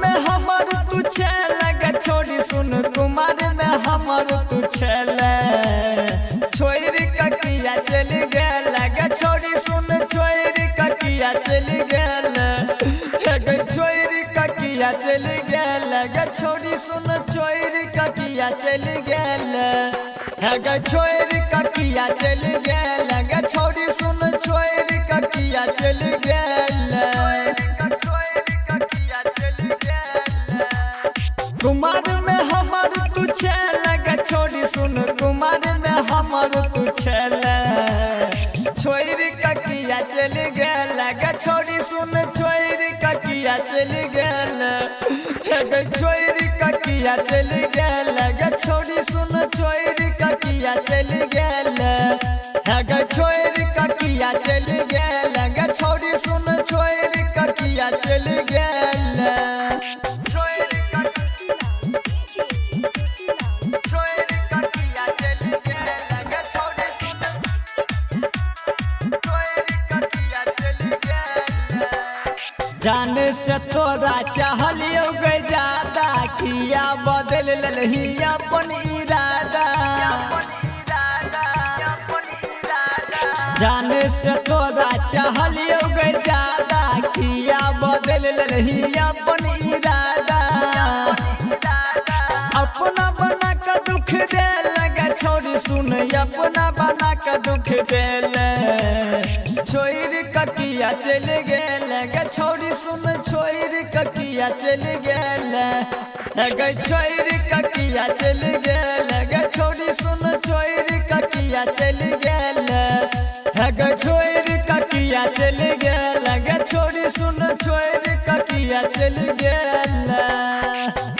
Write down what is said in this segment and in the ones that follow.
में हमर तू चल गे छोड़ी सुन कुमार में हमर तू चल छोरी ककिया चल गेल गे छोड़ी सुन छोरी ककिया चल गेल गे छोरी ककिया चल गेल गे छोड़ी सुन छोरी ककिया चल गेल गे छोरी ककिया चल गेल गे छोड़ी सुन छोरी ककिया चल गेल कुमार में हमर तू चल गे छोड़ी सुन कुमार में हमर तू चल छोरी ककिया चल गेल गे छोड़ी सुन छोरी ककिया चल गेल गे छोरी ककिया चल गेल गे छोड़ी सुन छोरी ककिया चल गेल गे छोरी ककिया चल गेल गे छोड़ी सुन छोरी ककिया चल गेल जाने से तोरा चाहलियो गए ज्यादा किया बदल लही अपन इरादा जाने से तोरा चाहलियो गए ज्यादा किया बदल लही अपन इरादा अपना बना के दुख दे लगे छोड़ी सुन अपना बना के दुख दे छोरी ककिया चल गेल गे छोड़ी सुन छोरी ककिया चल गेल गे छोरी ककिया चल गेल गे छोड़ी सुन छोरी ककिया चल गेल गे छोरी ककिया चल गेल गे छोड़ी सुन छोरी ककिया चल गेल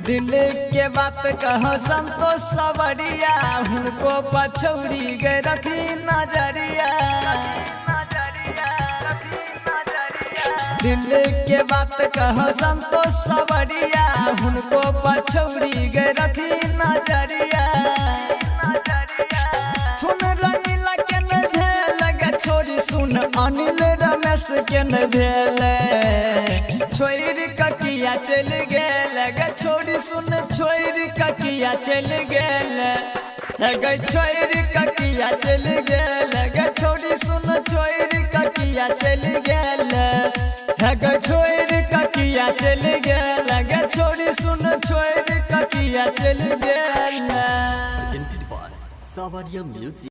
दिल के बात कह संतोष सवरिया उनको पछौड़ी गए रखी नजरिया दिल के बात कह संतोष सवरिया उनको पछौड़ी गए रखी नजरिया सुन रंगीला के न भेल गे छोड़ी सुन अनिल रमेश के न भेल छोरी ककिया चल गेल गे छोड़ी सुन छोरी ककिया चल गेल गे छोरी ककिया चल गेल गे छोड़ी सुन छोरी ककिया चल गेल गे छोरी ककिया चल गेल गे छोड़ी सुन छोरी ककिया चल गेल।